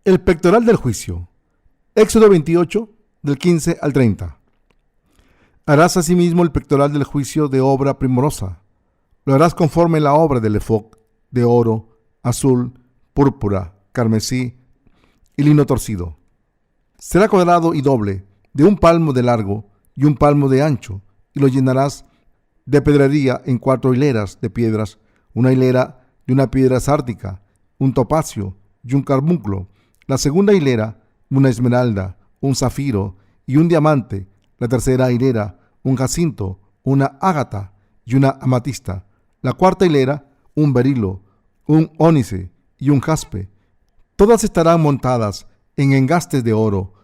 El pectoral del juicio. Éxodo 28, del 15 al 30. Harás asimismo el pectoral del juicio de obra primorosa. Lo harás conforme la obra del efod, de oro, azul, púrpura, carmesí y lino torcido. Será cuadrado y doble, de 1 palmo de largo y 1 palmo de ancho, y lo llenarás de pedrería en 4 hileras de piedras, una hilera de una piedra sárdica, un topacio y un carbunclo, la segunda hilera una esmeralda, un zafiro y un diamante, la tercera hilera un jacinto, una ágata y una amatista, la cuarta hilera un berilo, un ónice y un jaspe. Todas estarán montadas en engastes de oro,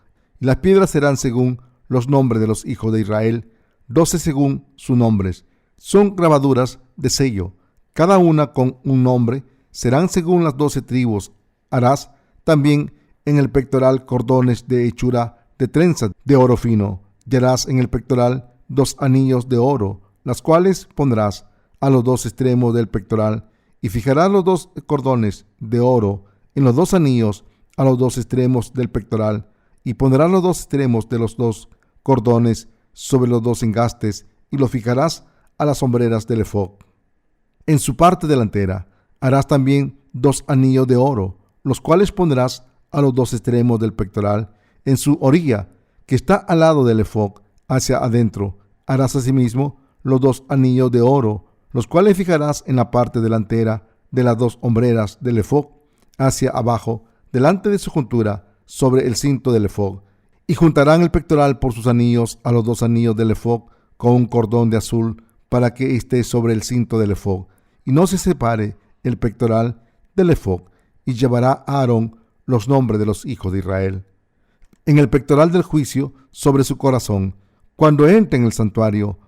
y las piedras serán según los nombres de los hijos de Israel, 12 según sus nombres. Son grabaduras de sello, cada una con un nombre, serán según las 12 tribus. Harás también en el pectoral cordones de hechura de trenzas de oro fino, y harás en el pectoral 2 anillos de oro, las cuales pondrás a los 2 extremos del pectoral, y fijarás los 2 cordones de oro en los 2 anillos a los 2 extremos del pectoral, y pondrás los 2 extremos de los 2 cordones sobre los 2 engastes, y los fijarás a las hombreras del efod. En su parte delantera harás también 2 anillos de oro, los cuales pondrás a los 2 extremos del pectoral. En su orilla, que está al lado del efod, hacia adentro, harás asimismo los 2 anillos de oro, los cuales fijarás en la parte delantera de las 2 hombreras del efod, hacia abajo, delante de su juntura, sobre el cinto del efod. Y juntarán el pectoral por sus anillos a los 2 anillos del efod con un cordón de azul, para que esté sobre el cinto del efod, y no se separe el pectoral del efod. Y llevará a Aarón los nombres de los hijos de Israel en el pectoral del juicio sobre su corazón, cuando entre en el santuario,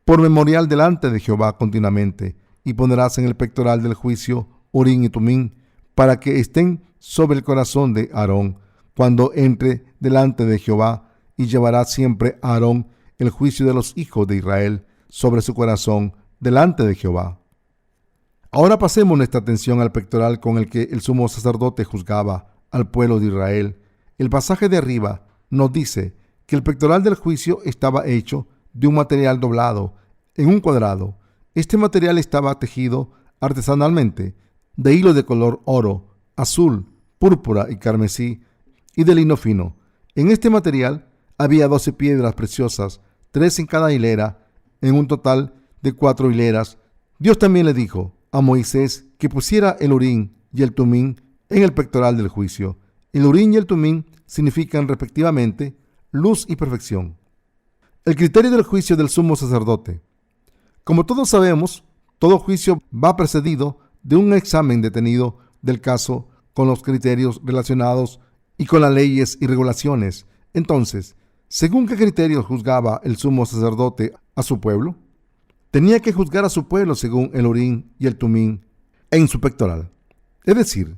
por memorial delante de Jehová continuamente. Y pondrás en el pectoral del juicio Urim y Tumim, para que estén sobre el corazón de Aarón cuando entre delante de Jehová. Y llevará siempre a Aarón el juicio de los hijos de Israel sobre su corazón delante de Jehová. Ahora pasemos nuestra atención al pectoral con el que el sumo sacerdote juzgaba al pueblo de Israel. El pasaje de arriba nos dice que el pectoral del juicio estaba hecho de un material doblado en un cuadrado. Este material estaba tejido artesanalmente de hilos de color oro, azul, púrpura y carmesí, y de lino fino. En este material había 12 piedras preciosas, 3 en cada hilera, en un total de 4 hileras. Dios también le dijo a Moisés que pusiera el Urim y el Tumim en el pectoral del juicio. El Urim y el Tumim significan respectivamente luz y perfección. El criterio del juicio del sumo sacerdote. Como todos sabemos, todo juicio va precedido de un examen detenido del caso con los criterios relacionados y con las leyes y regulaciones. Entonces, ¿según qué criterios juzgaba el sumo sacerdote a su pueblo? Tenía que juzgar a su pueblo según el Urim y el Tumim en su pectoral, es decir,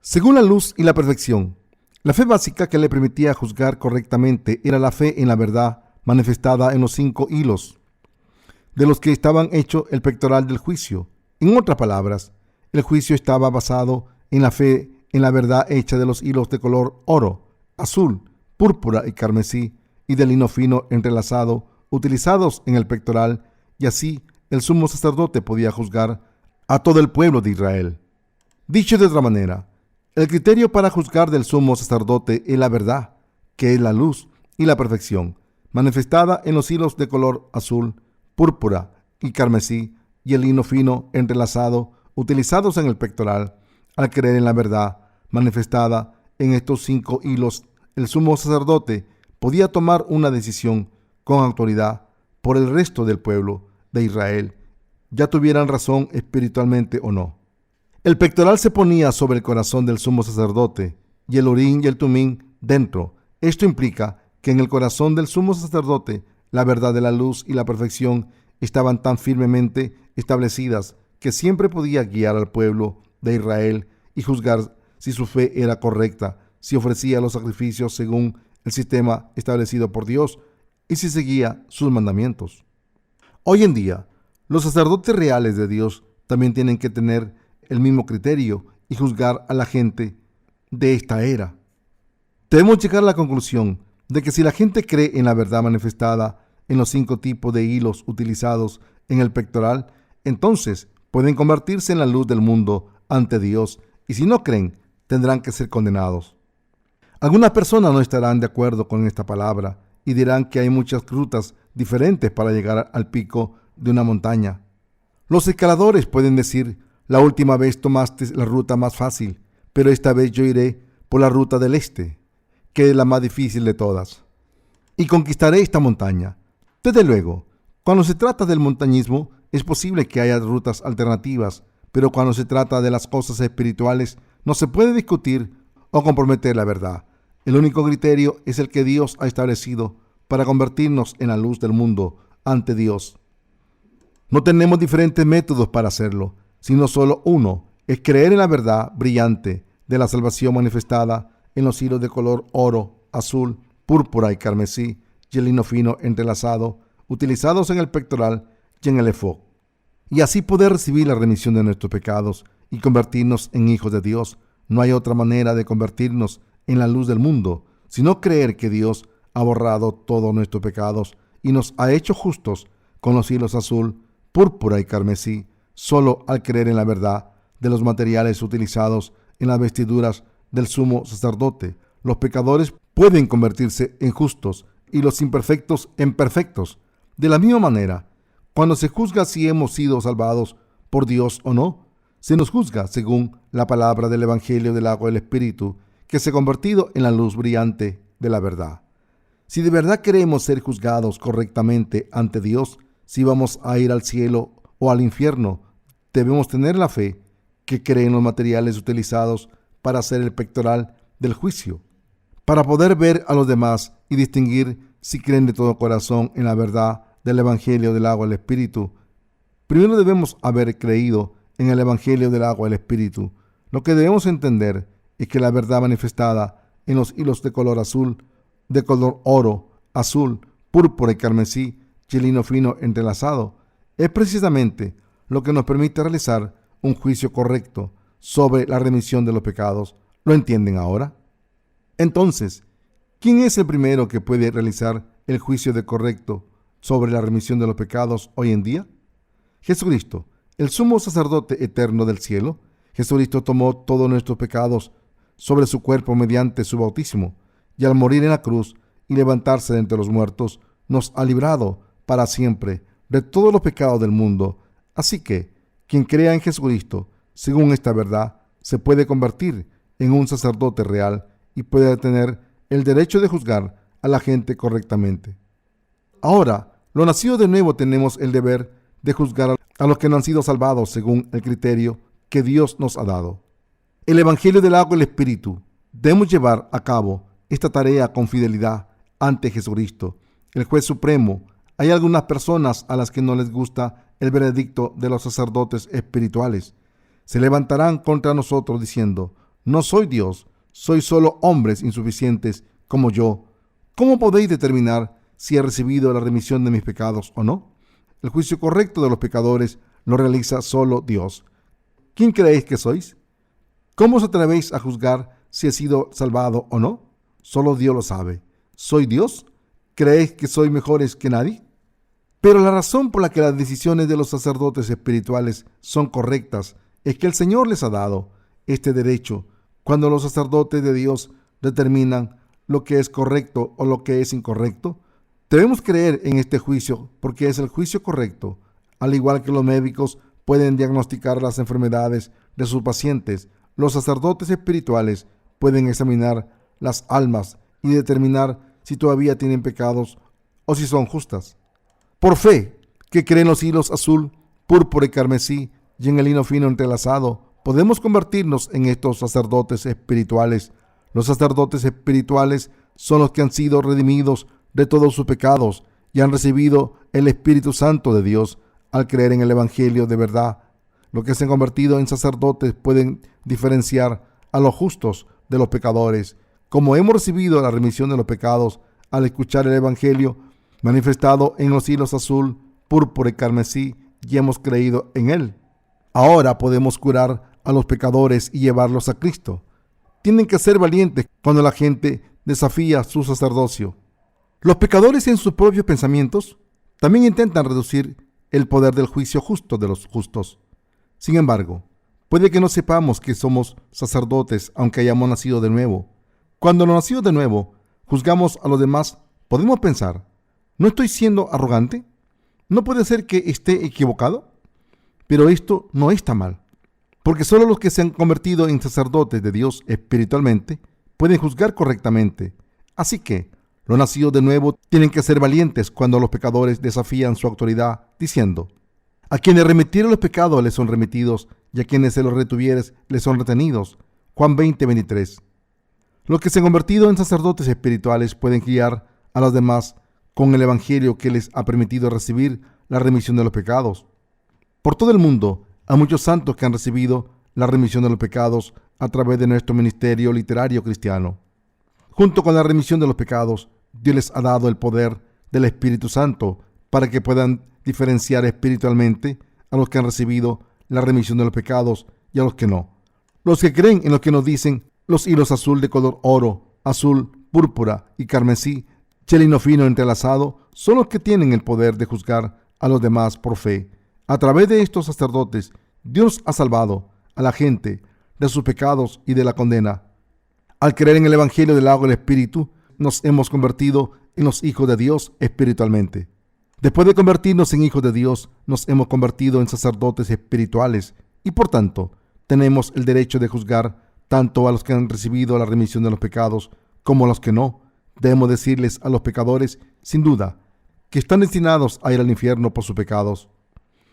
según la luz y la perfección. La fe básica que le permitía juzgar correctamente era la fe en la verdad manifestada en los 5 hilos de los que estaban hecho el pectoral del juicio. En otras palabras, el juicio estaba basado en la fe en la verdad hecha de los hilos de color oro, azul, púrpura y carmesí, y de lino fino entrelazado, utilizados en el pectoral, y así el sumo sacerdote podía juzgar a todo el pueblo de Israel. Dicho de otra manera, el criterio para juzgar del sumo sacerdote es la verdad, que es la luz y la perfección, manifestada en los hilos de color azul, púrpura y carmesí, y el lino fino entrelazado, utilizados en el pectoral. Al creer en la verdad manifestada en estos 5 hilos, el sumo sacerdote podía tomar una decisión con autoridad por el resto del pueblo de Israel, ya tuvieran razón espiritualmente o no. El pectoral se ponía sobre el corazón del sumo sacerdote y el Urim y el Tumim dentro. Esto implica que en el corazón del sumo sacerdote la verdad de la luz y la perfección estaban tan firmemente establecidas que siempre podía guiar al pueblo de Israel y juzgar si su fe era correcta, si ofrecía los sacrificios según el sistema establecido por Dios y si seguía sus mandamientos. Hoy en día, los sacerdotes reales de Dios también tienen que tener el mismo criterio y juzgar a la gente de esta era. Debemos llegar a la conclusión de que si la gente cree en la verdad manifestada en los 5 tipos de hilos utilizados en el pectoral, entonces pueden convertirse en la luz del mundo ante Dios, y si no creen, tendrán que ser condenados. Algunas personas no estarán de acuerdo con esta palabra y dirán que hay muchas rutas diferentes para llegar al pico de una montaña. Los escaladores pueden decir: la última vez tomaste la ruta más fácil, pero esta vez yo iré por la ruta del este, que es la más difícil de todas, y conquistaré esta montaña. Desde luego, cuando se trata del montañismo, es posible que haya rutas alternativas, pero cuando se trata de las cosas espirituales, no se puede discutir o comprometer la verdad. El único criterio es el que Dios ha establecido para convertirnos en la luz del mundo ante Dios. No tenemos diferentes métodos para hacerlo, sino solo uno: es creer en la verdad brillante de la salvación manifestada en los hilos de color oro, azul, púrpura y carmesí y el lino fino entrelazado, utilizados en el pectoral y en el efod, y así poder recibir la remisión de nuestros pecados y convertirnos en hijos de Dios. No hay otra manera de convertirnos en la luz del mundo, sino creer que Dios ha borrado todos nuestros pecados y nos ha hecho justos con los hilos azul, púrpura y carmesí, solo al creer en la verdad de los materiales utilizados en las vestiduras del sumo sacerdote. Los pecadores pueden convertirse en justos y los imperfectos en perfectos. De la misma manera, cuando se juzga si hemos sido salvados por Dios o no, se nos juzga según la palabra del Evangelio del agua y el Espíritu, que se ha convertido en la luz brillante de la verdad. Si de verdad queremos ser juzgados correctamente ante Dios, si vamos a ir al cielo o al infierno, debemos tener la fe que cree en los materiales utilizados para hacer el pectoral del juicio, para poder ver a los demás y distinguir si creen de todo corazón en la verdad del Evangelio del agua y el Espíritu. Primero debemos haber creído en el Evangelio del agua y el Espíritu. Lo que debemos entender es que la verdad manifestada en los hilos de color azul, de color oro, azul, púrpura y carmesí y el lino fino entrelazado, es precisamente lo que nos permite realizar un juicio correcto sobre la remisión de los pecados. ¿Lo entienden ahora? Entonces, ¿quién es el primero que puede realizar el juicio correcto sobre la remisión de los pecados hoy en día? Jesucristo, el sumo sacerdote eterno del cielo. Jesucristo tomó todos nuestros pecados sobre su cuerpo mediante su bautismo, y al morir en la cruz y levantarse de entre los muertos, nos ha librado para siempre de todos los pecados del mundo. Así que, quien crea en Jesucristo, según esta verdad, se puede convertir en un sacerdote real y puede tener el derecho de juzgar a la gente correctamente. Ahora, los nacidos de nuevo tenemos el deber de juzgar a los que no han sido salvados según el criterio que Dios nos ha dado. El Evangelio del agua y el Espíritu. Debemos llevar a cabo esta tarea con fidelidad ante Jesucristo, el juez supremo. Hay algunas personas a las que no les gusta el veredicto de los sacerdotes espirituales. Se levantarán contra nosotros diciendo: no soy Dios, soy solo hombres insuficientes como yo. ¿Cómo podéis determinar si he recibido la remisión de mis pecados o no? El juicio correcto de los pecadores lo realiza solo Dios. ¿Quién creéis que sois? ¿Cómo os atrevéis a juzgar si he sido salvado o no? Solo Dios lo sabe. ¿Soy Dios? ¿Creéis que soy mejores que nadie? Pero la razón por la que las decisiones de los sacerdotes espirituales son correctas es que el Señor les ha dado este derecho. Cuando los sacerdotes de Dios determinan lo que es correcto o lo que es incorrecto, debemos creer en este juicio porque es el juicio correcto. Al igual que los médicos pueden diagnosticar las enfermedades de sus pacientes, los sacerdotes espirituales pueden examinar las almas y determinar si todavía tienen pecados o si son justas. Por fe, que creen los hilos azul, púrpura y carmesí y en el lino fino entrelazado, podemos convertirnos en estos sacerdotes espirituales. Los sacerdotes espirituales son los que han sido redimidos de todos sus pecados y han recibido el Espíritu Santo de Dios al creer en el Evangelio de verdad. Los que se han convertido en sacerdotes pueden diferenciar a los justos de los pecadores. Como hemos recibido la remisión de los pecados al escuchar el Evangelio manifestado en los hilos azul, púrpura y carmesí, y hemos creído en él, ahora podemos curar a los pecadores y llevarlos a Cristo. Tienen que ser valientes cuando la gente desafía su sacerdocio. Los pecadores en sus propios pensamientos también intentan reducir el poder del juicio justo de los justos. Sin embargo, puede que no sepamos que somos sacerdotes aunque hayamos nacido de nuevo. Cuando los nacidos de nuevo juzgamos a los demás, podemos pensar, ¿no estoy siendo arrogante? ¿No puede ser que esté equivocado? Pero esto no está mal, porque solo los que se han convertido en sacerdotes de Dios espiritualmente pueden juzgar correctamente. Así que los nacidos de nuevo tienen que ser valientes cuando los pecadores desafían su autoridad, diciendo: a quienes remitieron los pecados les son remitidos, y a quienes se los retuvieres les son retenidos. Juan 20:23. Los que se han convertido en sacerdotes espirituales pueden guiar a los demás con el evangelio que les ha permitido recibir la remisión de los pecados. Por todo el mundo hay muchos santos que han recibido la remisión de los pecados a través de nuestro ministerio literario cristiano. Junto con la remisión de los pecados, Dios les ha dado el poder del Espíritu Santo para que puedan diferenciar espiritualmente a los que han recibido la remisión de los pecados y a los que no. Los que creen en lo que nos dicen los hilos azul de color oro, azul, púrpura y carmesí, chelino fino entrelazado, son los que tienen el poder de juzgar a los demás por fe. A través de estos sacerdotes, Dios ha salvado a la gente de sus pecados y de la condena. Al creer en el Evangelio del agua y el Espíritu, nos hemos convertido en los hijos de Dios espiritualmente. Después de convertirnos en hijos de Dios, nos hemos convertido en sacerdotes espirituales y, por tanto, tenemos el derecho de juzgar tanto a los que han recibido la remisión de los pecados como a los que no. Debemos decirles a los pecadores, sin duda, que están destinados a ir al infierno por sus pecados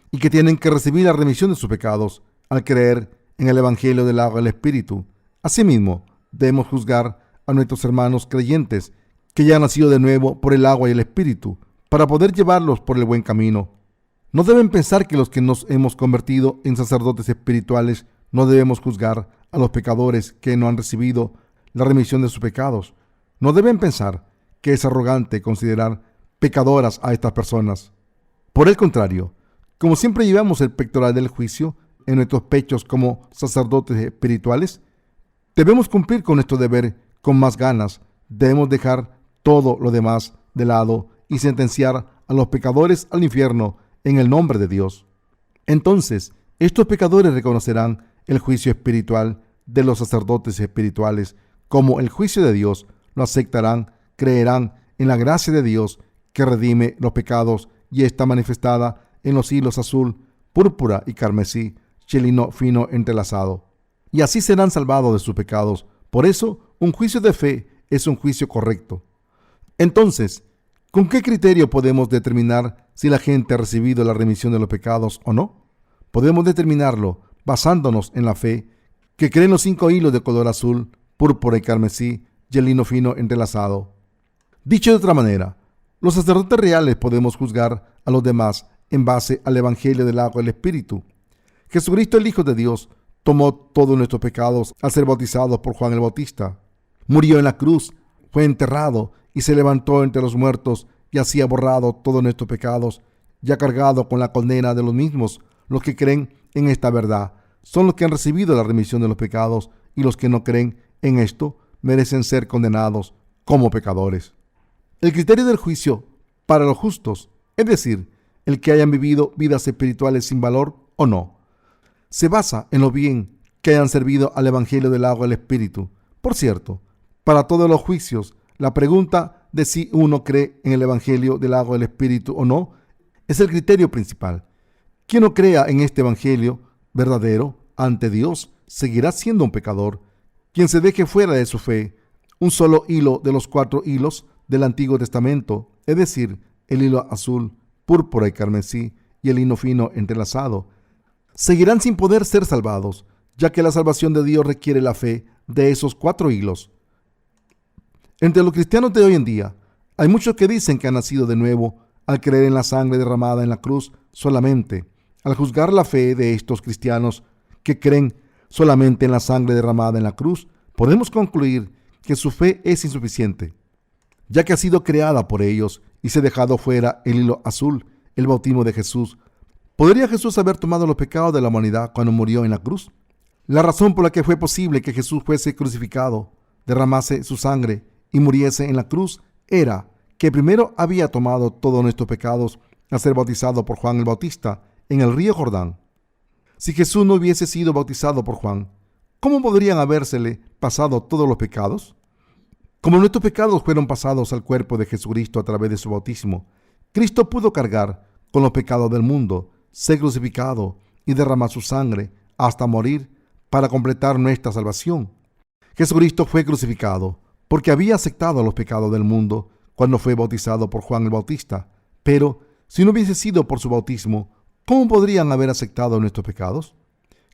y que tienen que recibir la remisión de sus pecados al creer en el Evangelio del agua y el Espíritu. Asimismo, debemos juzgar a nuestros hermanos creyentes que ya han nacido de nuevo por el agua y el Espíritu, para poder llevarlos por el buen camino. No deben pensar que los que nos hemos convertido en sacerdotes espirituales no debemos juzgar a los pecadores que no han recibido la remisión de sus pecados. No deben pensar que es arrogante considerar pecadoras a estas personas. Por el contrario, como siempre llevamos el pectoral del juicio en nuestros pechos como sacerdotes espirituales, debemos cumplir con nuestro deber con más ganas. Debemos dejar todo lo demás de lado y sentenciar a los pecadores al infierno en el nombre de Dios. Entonces, estos pecadores reconocerán el juicio espiritual de los sacerdotes espirituales como el juicio de Dios, lo aceptarán, creerán en la gracia de Dios que redime los pecados y está manifestada en los hilos azul, púrpura y carmesí, chelino fino entrelazado. Y así serán salvados de sus pecados. Por eso, un juicio de fe es un juicio correcto. Entonces, ¿con qué criterio podemos determinar si la gente ha recibido la remisión de los pecados o no? Podemos determinarlo basándonos en la fe que creen los 5 hilos de color azul, púrpura y carmesí, y el lino fino entrelazado. Dicho de otra manera, los sacerdotes reales podemos juzgar a los demás en base al Evangelio del agua y el Espíritu. Jesucristo, el Hijo de Dios, tomó todos nuestros pecados al ser bautizado por Juan el Bautista. Murió en la cruz, fue enterrado y se levantó entre los muertos y así ha borrado todos nuestros pecados y ha cargado con la condena de los mismos. Los que creen en esta verdad son los que han recibido la remisión de los pecados, y los que no creen en esto merecen ser condenados como pecadores. El criterio del juicio para los justos, es decir, el que hayan vivido vidas espirituales sin valor o no, se basa en lo bien que hayan servido al Evangelio del agua y el Espíritu. Por cierto, para todos los juicios, la pregunta de si uno cree en el Evangelio del agua y el Espíritu o no es el criterio principal. Quien no crea en este Evangelio verdadero ante Dios seguirá siendo un pecador. Quien se deje fuera de su fe un solo hilo de los 4 hilos del Antiguo Testamento, es decir, el hilo azul, púrpura y carmesí y el lino fino entrelazado, seguirán sin poder ser salvados, ya que la salvación de Dios requiere la fe de esos 4 hilos. Entre los cristianos de hoy en día, hay muchos que dicen que han nacido de nuevo al creer en la sangre derramada en la cruz solamente. Al juzgar la fe de estos cristianos que creen solamente en la sangre derramada en la cruz, podemos concluir que su fe es insuficiente, ya que ha sido creada por ellos y se ha dejado fuera el hilo azul, el bautismo de Jesús. ¿Podría Jesús haber tomado los pecados de la humanidad cuando murió en la cruz? La razón por la que fue posible que Jesús fuese crucificado, derramase su sangre y muriese en la cruz era que primero había tomado todos nuestros pecados al ser bautizado por Juan el Bautista en el río Jordán. Si Jesús no hubiese sido bautizado por Juan, ¿cómo podrían habérsele pasado todos los pecados? Como nuestros pecados fueron pasados al cuerpo de Jesucristo a través de su bautismo, Cristo pudo cargar con los pecados del mundo, ser crucificado y derramar su sangre hasta morir para completar nuestra salvación. Jesucristo fue crucificado porque había aceptado los pecados del mundo cuando fue bautizado por Juan el Bautista. Pero si no hubiese sido por su bautismo, ¿cómo podrían haber aceptado nuestros pecados?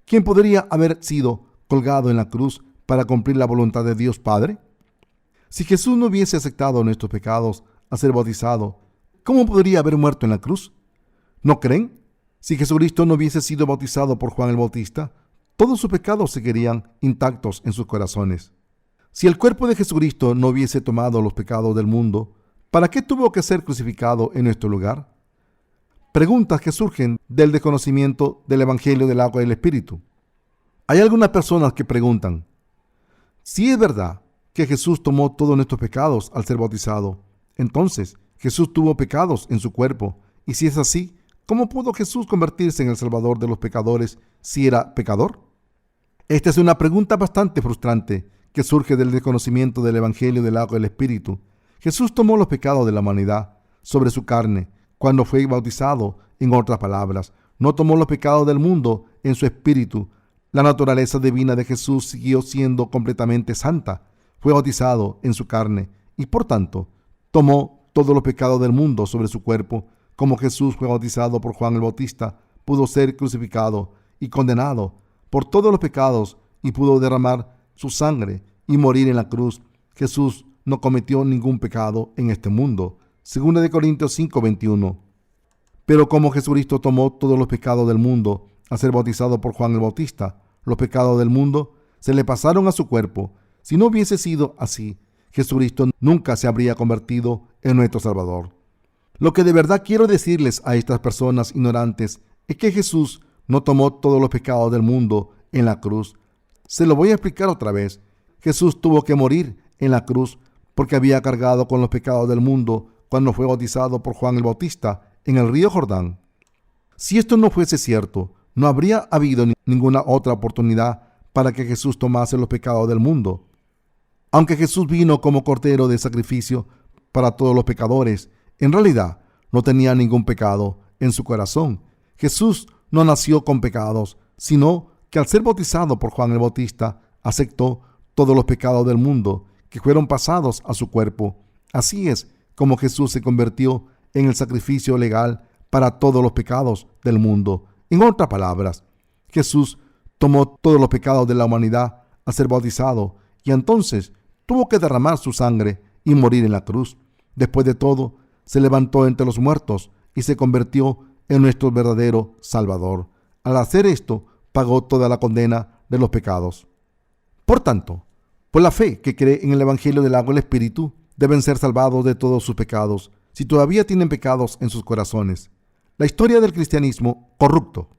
¿Quién podría haber sido colgado en la cruz para cumplir la voluntad de Dios Padre? Si Jesús no hubiese aceptado nuestros pecados al ser bautizado, ¿cómo podría haber muerto en la cruz? ¿No creen? Si Jesucristo no hubiese sido bautizado por Juan el Bautista, todos sus pecados seguirían intactos en sus corazones. Si el cuerpo de Jesucristo no hubiese tomado los pecados del mundo, ¿para qué tuvo que ser crucificado en nuestro lugar? Preguntas que surgen del desconocimiento del Evangelio del agua y el Espíritu. Hay algunas personas que preguntan: si es verdad que Jesús tomó todos nuestros pecados al ser bautizado, entonces Jesús tuvo pecados en su cuerpo, y si es así, ¿cómo pudo Jesús convertirse en el Salvador de los pecadores si era pecador? Esta es una pregunta bastante frustrante que surge del desconocimiento del Evangelio del agua y el Espíritu. Jesús tomó los pecados de la humanidad sobre su carne cuando fue bautizado. En otras palabras, no tomó los pecados del mundo en su espíritu. La naturaleza divina de Jesús siguió siendo completamente santa. Fue bautizado en su carne y, por tanto, tomó todos los pecados del mundo sobre su cuerpo. Como Jesús fue bautizado por Juan el Bautista, pudo ser crucificado y condenado por todos los pecados y pudo derramar su sangre y morir en la cruz. Jesús no cometió ningún pecado en este mundo. 2 Corintios 5:21. Pero como Jesucristo tomó todos los pecados del mundo al ser bautizado por Juan el Bautista, los pecados del mundo se le pasaron a su cuerpo. Si no hubiese sido así, Jesucristo nunca se habría convertido en nuestro Salvador. Lo que de verdad quiero decirles a estas personas ignorantes es que Jesús no tomó todos los pecados del mundo en la cruz. Se lo voy a explicar otra vez. Jesús tuvo que morir en la cruz porque había cargado con los pecados del mundo cuando fue bautizado por Juan el Bautista en el río Jordán. Si esto no fuese cierto, no habría habido ninguna otra oportunidad para que Jesús tomase los pecados del mundo. Aunque Jesús vino como cordero de sacrificio para todos los pecadores, en realidad no tenía ningún pecado en su corazón. Jesús no nació con pecados, sino que al ser bautizado por Juan el Bautista, aceptó todos los pecados del mundo que fueron pasados a su cuerpo. Así es como Jesús se convirtió en el sacrificio legal para todos los pecados del mundo. En otras palabras, Jesús tomó todos los pecados de la humanidad al ser bautizado y entonces tuvo que derramar su sangre y morir en la cruz. Después de todo, se levantó entre los muertos y se convirtió en nuestro verdadero Salvador. Al hacer esto, pagó toda la condena de los pecados. Por tanto, por la fe que cree en el Evangelio del agua y el Espíritu, deben ser salvados de todos sus pecados, si todavía tienen pecados en sus corazones. La historia del cristianismo corrupto.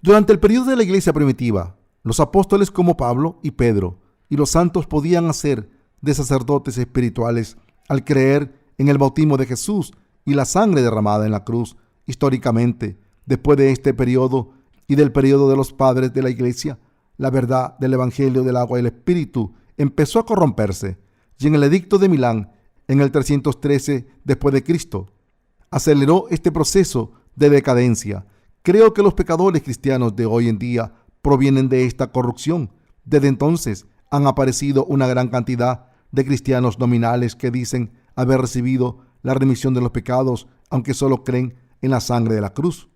Durante el periodo de la iglesia primitiva, los apóstoles como Pablo y Pedro y los santos podían hacer de sacerdotes espirituales al creer en el bautismo de Jesús y la sangre derramada en la cruz. Históricamente, después de este periodo y del periodo de los padres de la iglesia, la verdad del Evangelio del agua y el Espíritu empezó a corromperse, y en el edicto de Milán, en el 313 después de Cristo, aceleró este proceso de decadencia. Creo que los pecadores cristianos de hoy en día provienen de esta corrupción. Desde entonces han aparecido una gran cantidad de cristianos nominales que dicen haber recibido la remisión de los pecados, aunque solo creen en la sangre de la cruz.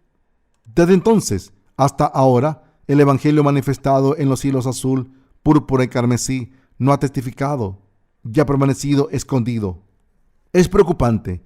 Desde entonces hasta ahora, el Evangelio manifestado en los hilos azul, púrpura y carmesí no ha testificado, y ha permanecido escondido. Es preocupante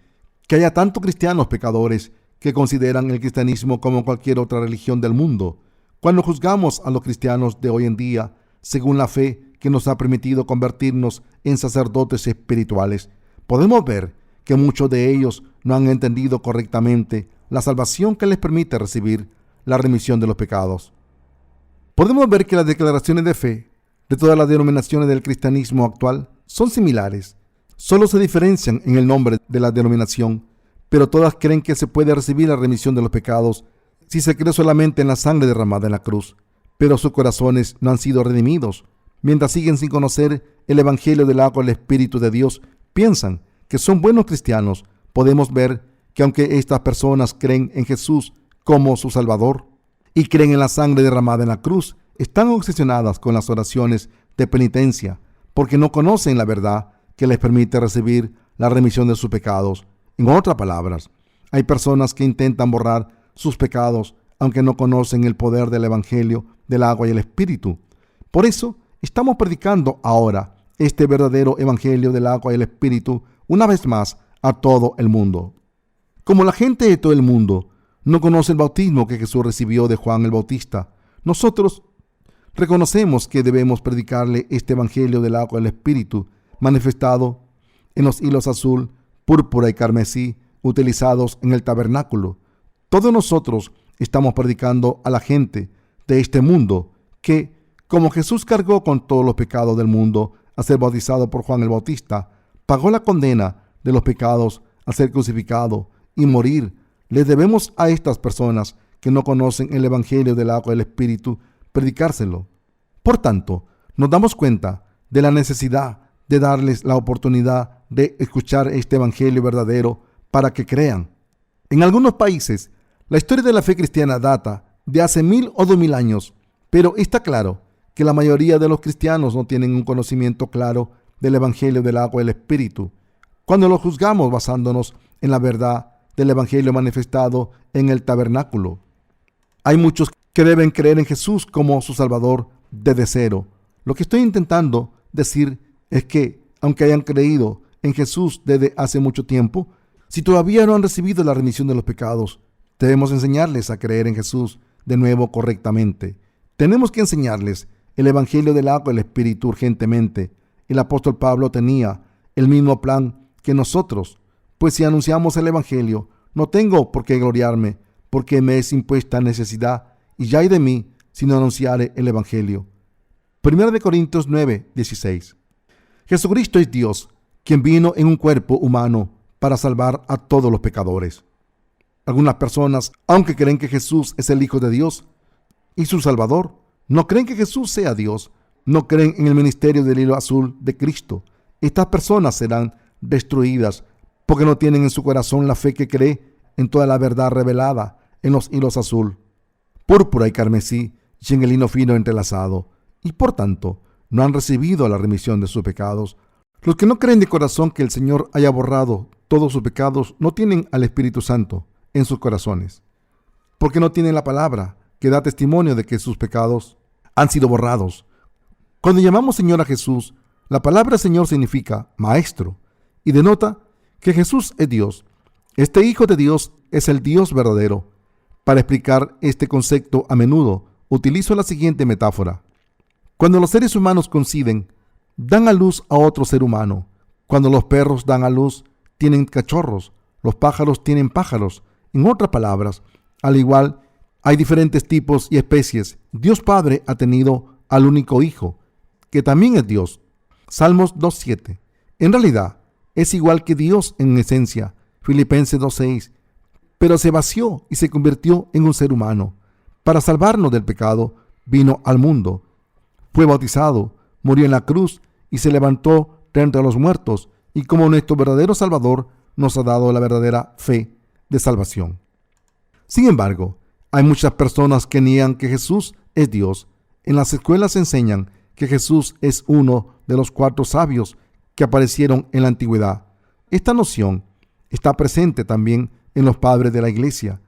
que haya tantos cristianos pecadores que consideran el cristianismo como cualquier otra religión del mundo. Cuando juzgamos a los cristianos de hoy en día, según la fe que nos ha permitido convertirnos en sacerdotes espirituales, podemos ver que muchos de ellos no han entendido correctamente la salvación que les permite recibir la remisión de los pecados. Podemos ver que las declaraciones de fe de todas las denominaciones del cristianismo actual son similares. Solo se diferencian en el nombre de la denominación, pero todas creen que se puede recibir la remisión de los pecados si se cree solamente en la sangre derramada en la cruz, pero sus corazones no han sido redimidos. Mientras siguen sin conocer el Evangelio del agua y el Espíritu de Dios, piensan que son buenos cristianos. Podemos ver que aunque estas personas creen en Jesús como su Salvador y creen en la sangre derramada en la cruz, están obsesionadas con las oraciones de penitencia porque no conocen la verdad que les permite recibir la remisión de sus pecados. En otras palabras, hay personas que intentan borrar sus pecados aunque no conocen el poder del Evangelio del agua y el Espíritu. Por eso estamos predicando ahora este verdadero Evangelio del agua y el Espíritu una vez más a todo el mundo. Como la gente de todo el mundo no conoce el bautismo que Jesús recibió de Juan el Bautista, nosotros reconocemos que debemos predicarle este Evangelio del agua y el Espíritu manifestado en los hilos azul, púrpura y carmesí utilizados en el tabernáculo. Todos nosotros estamos predicando a la gente de este mundo que, como Jesús cargó con todos los pecados del mundo al ser bautizado por Juan el Bautista, pagó la condena de los pecados al ser crucificado y morir, les debemos a estas personas que no conocen el Evangelio del agua y el Espíritu predicárselo. Por tanto, nos damos cuenta de la necesidad de darles la oportunidad de escuchar este Evangelio verdadero para que crean. En algunos países, la historia de la fe cristiana data de hace 1000 o 2000 años, pero está claro que la mayoría de los cristianos no tienen un conocimiento claro del Evangelio del agua y el Espíritu. Cuando lo juzgamos basándonos en la verdad del Evangelio manifestado en el tabernáculo, hay muchos que deben creer en Jesús como su Salvador desde cero. Lo que estoy intentando decir es que, aunque hayan creído en Jesús desde hace mucho tiempo, si todavía no han recibido la remisión de los pecados, debemos enseñarles a creer en Jesús de nuevo correctamente. Tenemos que enseñarles el Evangelio del agua y el Espíritu urgentemente. El apóstol Pablo tenía el mismo plan que nosotros, pues si anunciamos el Evangelio, no tengo por qué gloriarme, porque me es impuesta necesidad, y ya hay de mí si no anunciare el Evangelio. 1 Corintios 9:16. Jesucristo es Dios, quien vino en un cuerpo humano para salvar a todos los pecadores. Algunas personas, aunque creen que Jesús es el Hijo de Dios y su Salvador, no creen que Jesús sea Dios, no creen en el ministerio del hilo azul de Cristo. Estas personas serán destruidas porque no tienen en su corazón la fe que cree en toda la verdad revelada en los hilos azul, púrpura y carmesí y en el lino fino entrelazado, y por tanto no han recibido la remisión de sus pecados. Los que no creen de corazón que el Señor haya borrado todos sus pecados no tienen al Espíritu Santo en sus corazones, porque no tienen la palabra que da testimonio de que sus pecados han sido borrados. Cuando llamamos Señor a Jesús, la palabra Señor significa Maestro y denota que Jesús es Dios. Este Hijo de Dios es el Dios verdadero. Para explicar este concepto a menudo utilizo la siguiente metáfora. Cuando los seres humanos conciben, dan a luz a otro ser humano. Cuando los perros dan a luz, tienen cachorros. Los pájaros tienen pájaros. En otras palabras, al igual, hay diferentes tipos y especies. Dios Padre ha tenido al único Hijo, que también es Dios. Salmos 2:7. En realidad, es igual que Dios en esencia. Filipenses 2:6. Pero se vació y se convirtió en un ser humano. Para salvarnos del pecado, vino al mundo. Fue bautizado, murió en la cruz y se levantó de entre los muertos. Y como nuestro verdadero Salvador, nos ha dado la verdadera fe de salvación. Sin embargo, hay muchas personas que niegan que Jesús es Dios. En las escuelas enseñan que Jesús es uno de los 4 sabios que aparecieron en la antigüedad. Esta noción está presente también en los padres de la iglesia.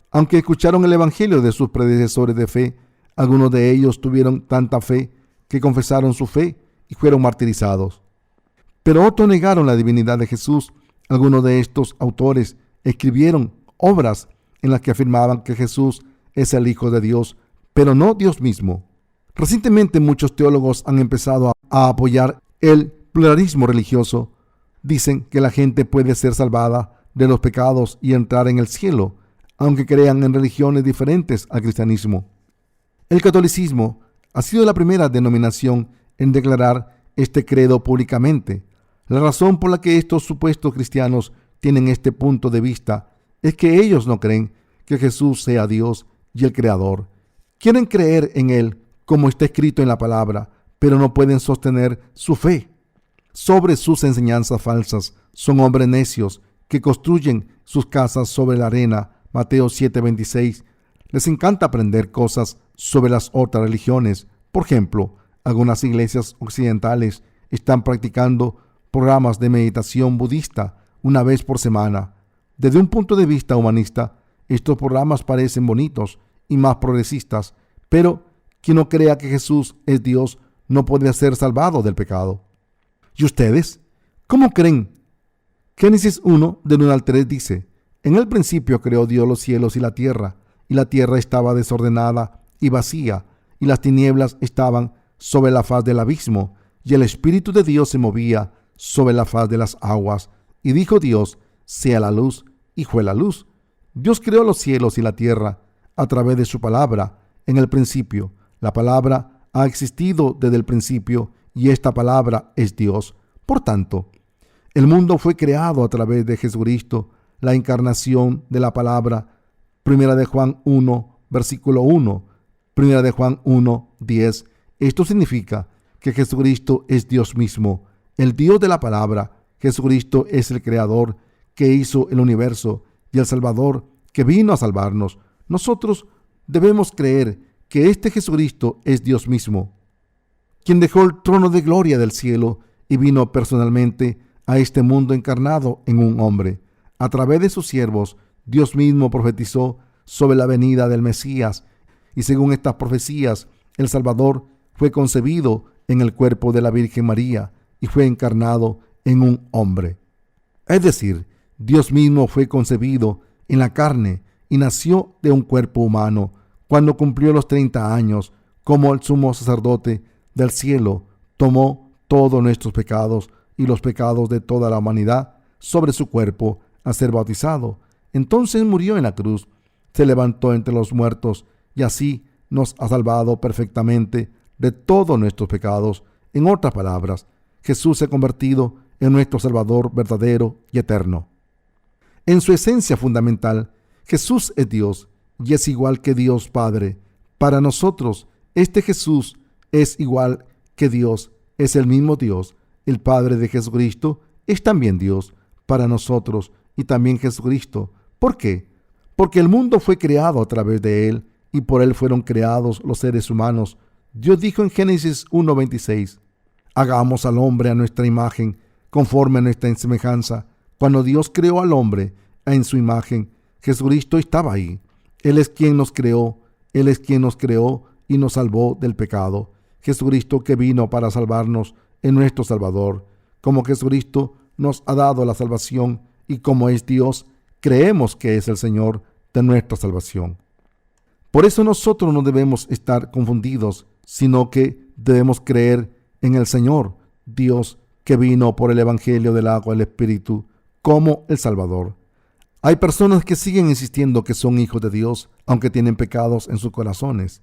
Aunque escucharon el evangelio de sus predecesores de fe, algunos de ellos tuvieron tanta fe que confesaron su fe y fueron martirizados. Pero otros negaron la divinidad de Jesús. Algunos de estos autores escribieron obras en las que afirmaban que Jesús es el Hijo de Dios, pero no Dios mismo. Recientemente muchos teólogos han empezado a apoyar el pluralismo religioso. Dicen que la gente puede ser salvada de los pecados y entrar en el cielo, aunque crean en religiones diferentes al cristianismo. El catolicismo ha sido la primera denominación en declarar este credo públicamente. La razón por la que estos supuestos cristianos tienen este punto de vista es que ellos no creen que Jesús sea Dios y el Creador. Quieren creer en Él como está escrito en la palabra, pero no pueden sostener su fe sobre sus enseñanzas falsas. Son hombres necios que construyen sus casas sobre la arena. Mateo 7:26. Les encanta aprender cosas sobre las otras religiones. Por ejemplo, algunas iglesias occidentales están practicando programas de meditación budista una vez por semana. Desde un punto de vista humanista, estos programas parecen bonitos y más progresistas, pero quien no crea que Jesús es Dios no puede ser salvado del pecado. ¿Y ustedes? ¿Cómo creen? Génesis 1, del 1 al 3 dice: En el principio creó Dios los cielos y la tierra estaba desordenada y vacía, y las tinieblas estaban sobre la faz del abismo, y el Espíritu de Dios se movía sobre la faz de las aguas. Y dijo Dios: sea la luz, y fue la luz. Dios creó los cielos y la tierra a través de su palabra en el principio. La palabra ha existido desde el principio, y esta palabra es Dios. Por tanto, el mundo fue creado a través de Jesucristo, la encarnación de la palabra. Primera de Juan 1, versículo 1. Primera de Juan 1, 10. Esto significa que Jesucristo es Dios mismo, el Dios de la palabra. Jesucristo es el Creador que hizo el universo y el Salvador que vino a salvarnos. Nosotros debemos creer que este Jesucristo es Dios mismo, quien dejó el trono de gloria del cielo y vino personalmente a este mundo encarnado en un hombre. A través de sus siervos, Dios mismo profetizó sobre la venida del Mesías, y según estas profecías, el Salvador fue concebido en el cuerpo de la Virgen María y fue encarnado en un hombre. Es decir, Dios mismo fue concebido en la carne y nació de un cuerpo humano. Cuando cumplió los 30 años, como el sumo sacerdote del cielo, tomó todos nuestros pecados y los pecados de toda la humanidad sobre su cuerpo al ser bautizado. Entonces murió en la cruz, se levantó entre los muertos y así nos ha salvado perfectamente de todos nuestros pecados. En otras palabras, Jesús se ha convertido en nuestro Salvador verdadero y eterno. En su esencia fundamental, Jesús es Dios y es igual que Dios Padre. Para nosotros, este Jesús es igual que Dios, es el mismo Dios. El Padre de Jesucristo es también Dios para nosotros y también Jesucristo. ¿Por qué? Porque el mundo fue creado a través de Él y por Él fueron creados los seres humanos. Dios dijo en Génesis 1:26, hagamos al hombre a nuestra imagen, conforme a nuestra semejanza. Cuando Dios creó al hombre en su imagen, Jesucristo estaba ahí. Él es quien nos creó, Él es quien nos creó y nos salvó del pecado. Jesucristo que vino para salvarnos es nuestro Salvador. Como Jesucristo nos ha dado la salvación y como es Dios, creemos que es el Señor de nuestra salvación. Por eso nosotros no debemos estar confundidos, sino que debemos creer en el Señor, Dios que vino por el Evangelio del agua y el Espíritu como el Salvador. Hay personas que siguen insistiendo que son hijos de Dios, aunque tienen pecados en sus corazones.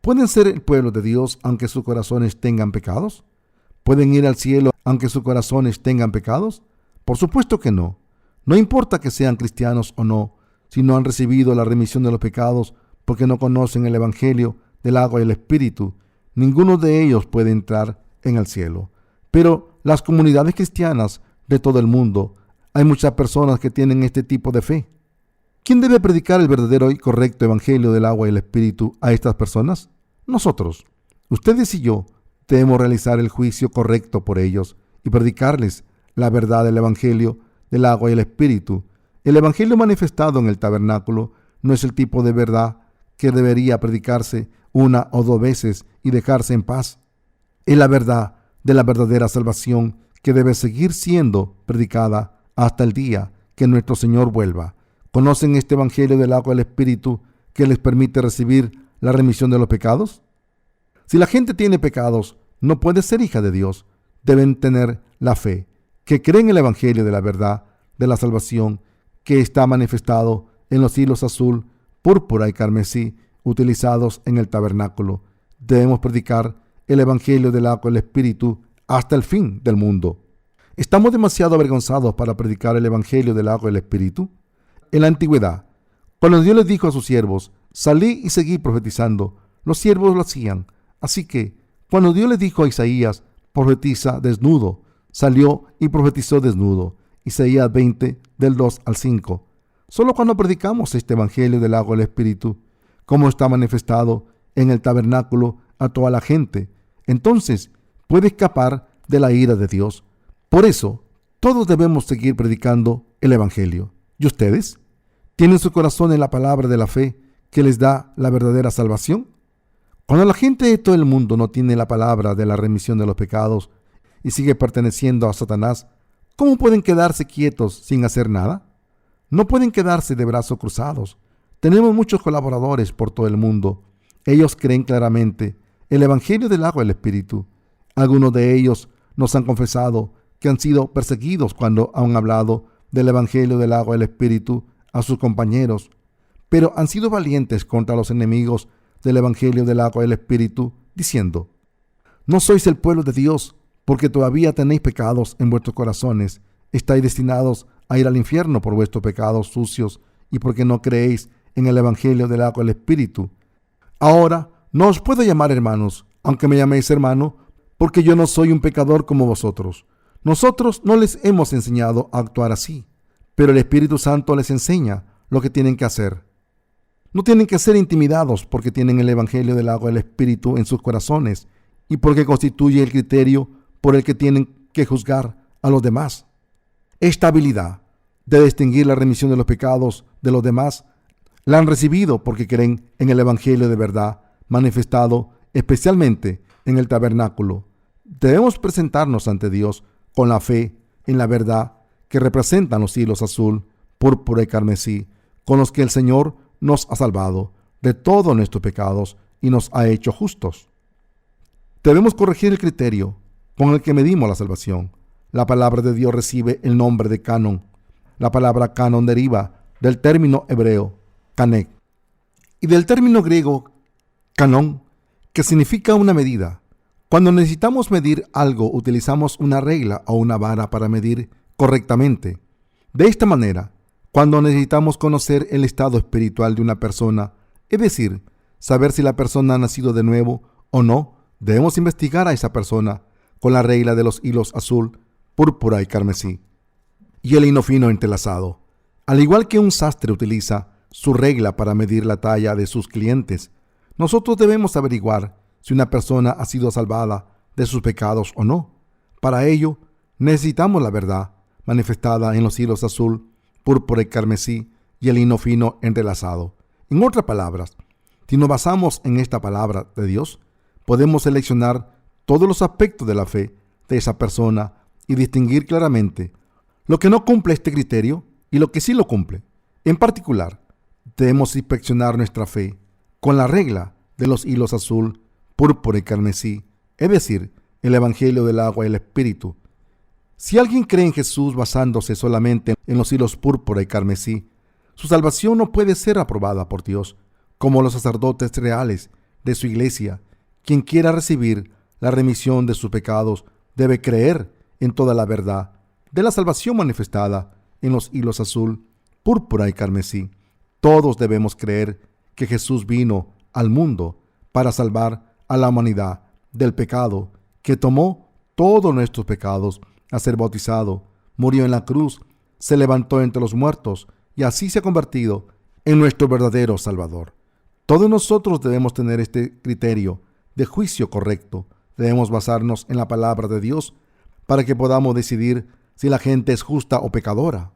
¿Pueden ser el pueblo de Dios aunque sus corazones tengan pecados? ¿Pueden ir al cielo aunque sus corazones tengan pecados? Por supuesto que no. No importa que sean cristianos o no, si no han recibido la remisión de los pecados porque no conocen el Evangelio del agua y el Espíritu, ninguno de ellos puede entrar en el cielo. Pero las comunidades cristianas de todo el mundo, hay muchas personas que tienen este tipo de fe. ¿Quién debe predicar el verdadero y correcto Evangelio del agua y el Espíritu a estas personas? Nosotros. Ustedes y yo debemos realizar el juicio correcto por ellos y predicarles la verdad del Evangelio del agua y el Espíritu. El Evangelio manifestado en el tabernáculo no es el tipo de verdad que debería predicarse una o dos veces y dejarse en paz. Es la verdad de la verdadera salvación que debe seguir siendo predicada hasta el día que nuestro Señor vuelva. ¿Conocen este Evangelio del agua y el Espíritu que les permite recibir la remisión de los pecados? Si la gente tiene pecados, no puede ser hija de Dios. Deben tener la fe, que creen en el Evangelio de la verdad, de la salvación, que está manifestado en los hilos azul, púrpura y carmesí utilizados en el tabernáculo. Debemos predicar el Evangelio del agua y el Espíritu hasta el fin del mundo. ¿Estamos demasiado avergonzados para predicar el Evangelio del agua y el Espíritu? En la antigüedad, cuando Dios les dijo a sus siervos, salid y seguid profetizando, los siervos lo hacían. Así que, cuando Dios les dijo a Isaías, profetiza desnudo, salió y profetizó desnudo. Isaías 20, del 2 al 5. Solo cuando predicamos este Evangelio del agua y el Espíritu, como está manifestado en el tabernáculo a toda la gente, entonces puede escapar de la ira de Dios. Por eso, todos debemos seguir predicando el Evangelio. ¿Y ustedes? ¿Tienen su corazón en la palabra de la fe que les da la verdadera salvación? Cuando la gente de todo el mundo no tiene la palabra de la remisión de los pecados y sigue perteneciendo a Satanás, ¿cómo pueden quedarse quietos sin hacer nada? No pueden quedarse de brazos cruzados. Tenemos muchos colaboradores por todo el mundo. Ellos creen claramente el Evangelio del agua y el Espíritu. Algunos de ellos nos han confesado que han sido perseguidos cuando han hablado del Evangelio del agua y el Espíritu a sus compañeros, pero han sido valientes contra los enemigos del Evangelio del agua y el Espíritu, diciendo: no sois el pueblo de Dios, porque todavía tenéis pecados en vuestros corazones. Estáis destinados a ir al infierno por vuestros pecados sucios y porque no creéis en el Evangelio del agua y el Espíritu. Ahora no os puedo llamar hermanos, aunque me llaméis hermano, porque yo no soy un pecador como vosotros. Nosotros no les hemos enseñado a actuar así, pero el Espíritu Santo les enseña lo que tienen que hacer. No tienen que ser intimidados porque tienen el Evangelio del agua y el Espíritu en sus corazones y porque constituye el criterio por el que tienen que juzgar a los demás. Esta habilidad de distinguir la remisión de los pecados de los demás la han recibido porque creen en el Evangelio de verdad manifestado especialmente en el tabernáculo. Debemos presentarnos ante Dios con la fe en la verdad que representan los hilos azul, púrpura y carmesí, con los que el Señor nos ha salvado de todos nuestros pecados y nos ha hecho justos. Debemos corregir el criterio con el que medimos la salvación. La palabra de Dios recibe el nombre de canon. La palabra canon deriva del término hebreo kanek y del término griego canon, que significa una medida. Cuando necesitamos medir algo, utilizamos una regla o una vara para medir correctamente. De esta manera, cuando necesitamos conocer el estado espiritual de una persona, es decir, saber si la persona ha nacido de nuevo o no, debemos investigar a esa persona con la regla de los hilos azul, púrpura y carmesí y el hilo fino entrelazado. Al igual que un sastre utiliza su regla para medir la talla de sus clientes, nosotros debemos averiguar si una persona ha sido salvada de sus pecados o no. Para ello, necesitamos la verdad manifestada en los hilos azul, púrpura y carmesí y el hilo fino entrelazado. En otras palabras, si nos basamos en esta palabra de Dios, podemos seleccionar todos los aspectos de la fe de esa persona y distinguir claramente lo que no cumple este criterio y lo que sí lo cumple. En particular, debemos inspeccionar nuestra fe con la regla de los hilos azul, púrpura y carmesí, es decir, el Evangelio del agua y el Espíritu. Si alguien cree en Jesús basándose solamente en los hilos púrpura y carmesí, su salvación no puede ser aprobada por Dios, como los sacerdotes reales de su iglesia. Quien quiera recibir la remisión de sus pecados debe creer en toda la verdad de la salvación manifestada en los hilos azul, púrpura y carmesí. Todos debemos creer que Jesús vino al mundo para salvar a la humanidad del pecado, que tomó todos nuestros pecados a ser bautizado, murió en la cruz, se levantó entre los muertos y así se ha convertido en nuestro verdadero Salvador. Todos nosotros debemos tener este criterio de juicio correcto. Debemos basarnos en la palabra de Dios para que podamos decidir si la gente es justa o pecadora.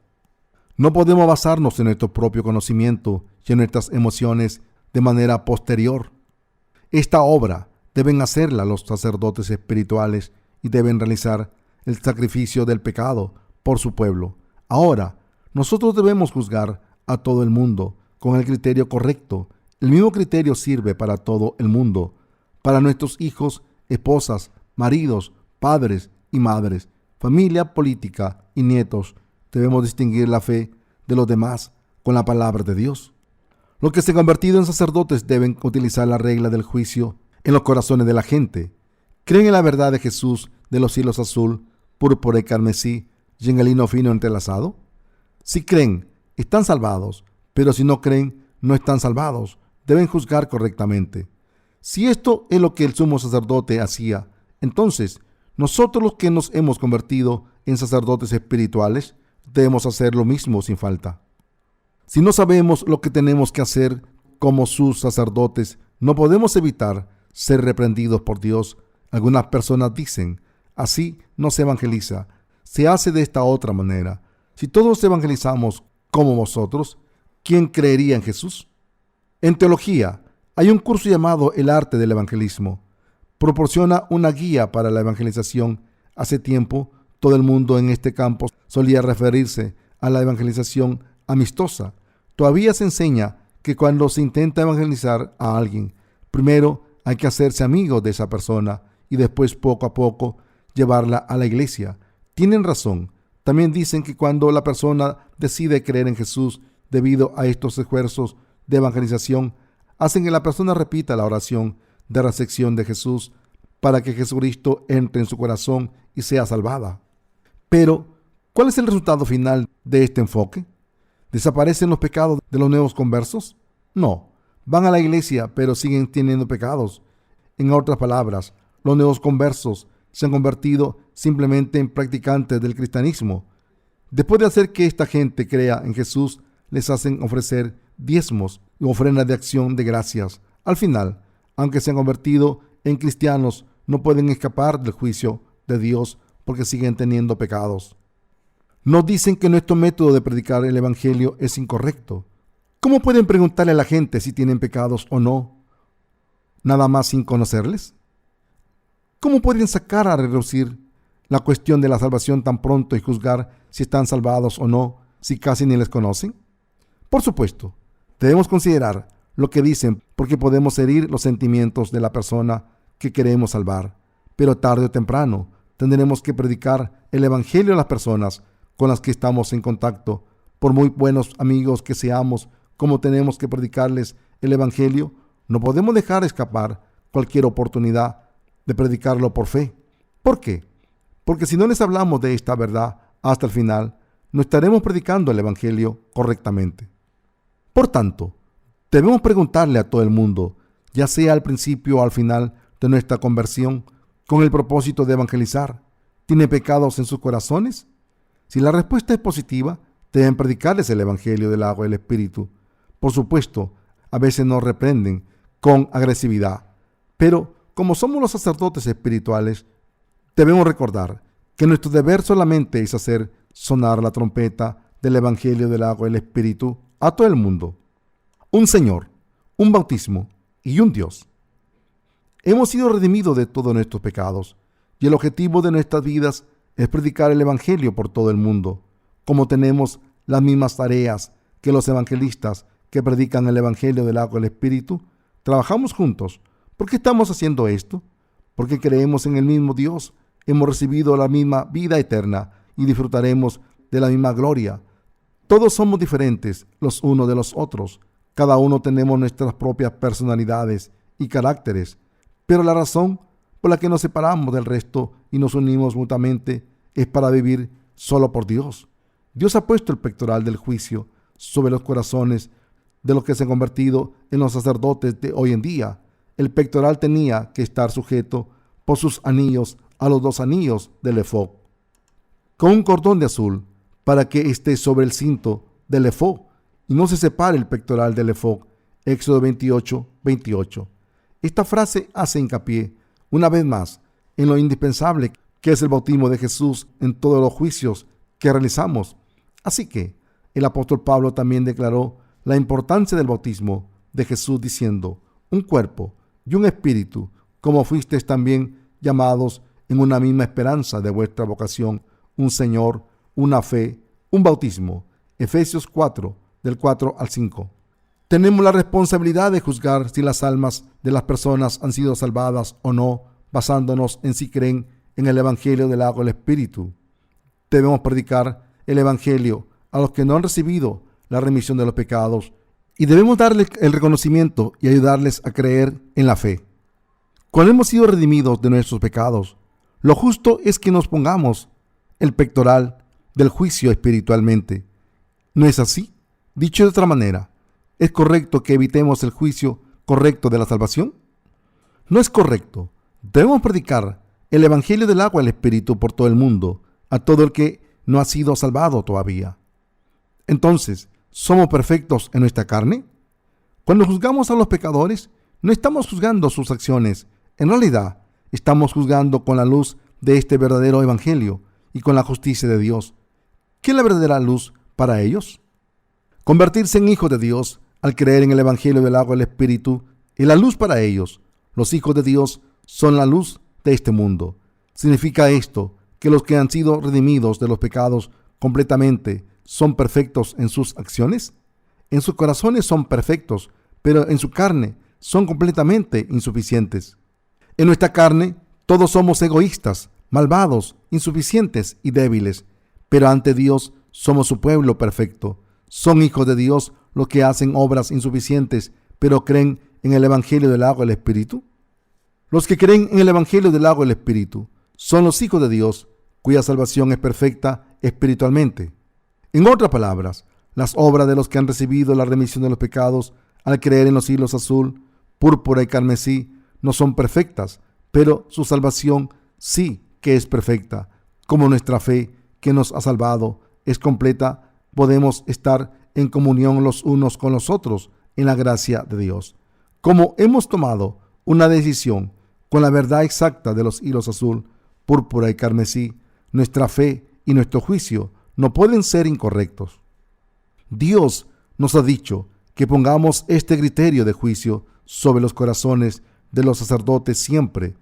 No podemos basarnos en nuestro propio conocimiento y en nuestras emociones de manera posterior. Esta obra deben hacerla los sacerdotes espirituales y deben realizar el sacrificio del pecado por su pueblo. Ahora, nosotros debemos juzgar a todo el mundo con el criterio correcto. El mismo criterio sirve para todo el mundo, para nuestros hijos, esposas, maridos, padres y madres, familia política y nietos. Debemos distinguir la fe de los demás con la palabra de Dios. Los que se han convertido en sacerdotes deben utilizar la regla del juicio en los corazones de la gente. Creen en la verdad de Jesús de los hilos azul, púrpura y carmesí y en el lino fino entrelazado? Si creen, están salvados, pero si no creen, no están salvados. Deben juzgar correctamente. Si esto es lo que el sumo sacerdote hacía, entonces nosotros los que nos hemos convertido en sacerdotes espirituales debemos hacer lo mismo sin falta. Si no sabemos lo que tenemos que hacer como sus sacerdotes, no podemos evitar ser reprendidos por Dios. Algunas personas dicen, así no se evangeliza, se hace de esta otra manera. Si todos evangelizamos como vosotros, ¿quién creería en Jesús? En teología, hay un curso llamado El arte del evangelismo. Proporciona una guía para la evangelización. Hace tiempo, todo el mundo en este campo solía referirse a la evangelización amistosa. Todavía se enseña que cuando se intenta evangelizar a alguien, primero hay que hacerse amigo de esa persona y después poco a poco llevarla a la iglesia. Tienen razón. También dicen que cuando la persona decide creer en Jesús debido a estos esfuerzos de evangelización, hacen que la persona repita la oración de recepción de Jesús para que Jesucristo entre en su corazón y sea salvada. Pero, ¿cuál es el resultado final de este enfoque? ¿Desaparecen los pecados de los nuevos conversos? No, van a la iglesia, pero siguen teniendo pecados. En otras palabras, los nuevos conversos se han convertido simplemente en practicantes del cristianismo. Después de hacer que esta gente crea en Jesús, les hacen ofrecer diezmos y ofrendas de acción de gracias. Al final, aunque se han convertido en cristianos, no pueden escapar del juicio de Dios porque siguen teniendo pecados. Nos dicen que nuestro método de predicar el evangelio es incorrecto. ¿Cómo pueden preguntarle a la gente si tienen pecados o no, nada más sin conocerles? ¿Cómo pueden sacar a relucir la cuestión de la salvación tan pronto y juzgar si están salvados o no, si casi ni les conocen? Por supuesto, debemos considerar lo que dicen porque podemos herir los sentimientos de la persona que queremos salvar. Pero tarde o temprano tendremos que predicar el evangelio a las personas con las que estamos en contacto. Por muy buenos amigos que seamos, como tenemos que predicarles el evangelio, no podemos dejar escapar cualquier oportunidad de predicarlo por fe. ¿Por qué? Porque si no les hablamos de esta verdad hasta el final, no estaremos predicando el evangelio correctamente. Por tanto, debemos preguntarle a todo el mundo, ya sea al principio o al final de nuestra conversión, con el propósito de evangelizar, ¿tiene pecados en sus corazones? Si la respuesta es positiva, deben predicarles el evangelio del agua y el espíritu. Por supuesto, a veces nos reprenden con agresividad, pero como somos los sacerdotes espirituales, debemos recordar que nuestro deber solamente es hacer sonar la trompeta del evangelio del agua y el espíritu a todo el mundo. Un Señor, un bautismo y un Dios. Hemos sido redimidos de todos nuestros pecados y el objetivo de nuestras vidas es predicar el evangelio por todo el mundo. Como tenemos las mismas tareas que los evangelistas que predican el evangelio del agua y el espíritu, trabajamos juntos. ¿Por qué estamos haciendo esto? Porque creemos en el mismo Dios, hemos recibido la misma vida eterna y disfrutaremos de la misma gloria. Todos somos diferentes los unos de los otros. Cada uno tenemos nuestras propias personalidades y caracteres, pero la razón por la que nos separamos del resto y nos unimos mutuamente es para vivir solo por Dios. Dios ha puesto el pectoral del juicio sobre los corazones de los que se han convertido en los sacerdotes de hoy en día. El pectoral tenía que estar sujeto por sus anillos a los 2 anillos del efod, con un cordón de azul para que esté sobre el cinto del efod y no se separe el pectoral del efod. Éxodo 28:28. Esta frase hace hincapié una vez más en lo indispensable que es el bautismo de Jesús en todos los juicios que realizamos. Así que el apóstol Pablo también declaró la importancia del bautismo de Jesús diciendo: un cuerpo y un espíritu, como fuisteis también llamados en una misma esperanza de vuestra vocación, un Señor, una fe, un bautismo. Efesios 4, del 4 al 5. Tenemos la responsabilidad de juzgar si las almas de las personas han sido salvadas o no, basándonos en si creen en el evangelio del agua y el espíritu. Debemos predicar el evangelio a los que no han recibido la remisión de los pecados y debemos darles el reconocimiento y ayudarles a creer en la fe. Cuando hemos sido redimidos de nuestros pecados, lo justo es que nos pongamos el pectoral del juicio espiritualmente. ¿No es así? Dicho de otra manera, ¿es correcto que evitemos el juicio correcto de la salvación? No es correcto. Debemos predicar el Evangelio del agua y el Espíritu por todo el mundo, a todo el que no ha sido salvado todavía. Entonces, ¿somos perfectos en nuestra carne? Cuando juzgamos a los pecadores, no estamos juzgando sus acciones. En realidad, estamos juzgando con la luz de este verdadero Evangelio y con la justicia de Dios. ¿Qué es la verdadera luz para ellos? Convertirse en hijos de Dios al creer en el Evangelio del agua y el Espíritu es la luz para ellos. Los hijos de Dios son la luz de este mundo. ¿Significa esto que los que han sido redimidos de los pecados completamente son perfectos en sus acciones? En sus corazones son perfectos, pero en su carne son completamente insuficientes. En nuestra carne todos somos egoístas, malvados, insuficientes y débiles, pero ante Dios somos su pueblo perfecto. Son hijos de Dios los que hacen obras insuficientes, pero creen en el Evangelio del agua y el Espíritu. Los que creen en el Evangelio del agua y el Espíritu son los hijos de Dios, cuya salvación es perfecta espiritualmente. En otras palabras, las obras de los que han recibido la remisión de los pecados al creer en los hilos azul, púrpura y carmesí no son perfectas, pero su salvación sí que es perfecta. Como nuestra fe que nos ha salvado es completa, podemos estar en comunión los unos con los otros en la gracia de Dios. Como hemos tomado una decisión con la verdad exacta de los hilos azul, púrpura y carmesí, nuestra fe y nuestro juicio no pueden ser incorrectos. Dios nos ha dicho que pongamos este criterio de juicio sobre los corazones de los sacerdotes siempre.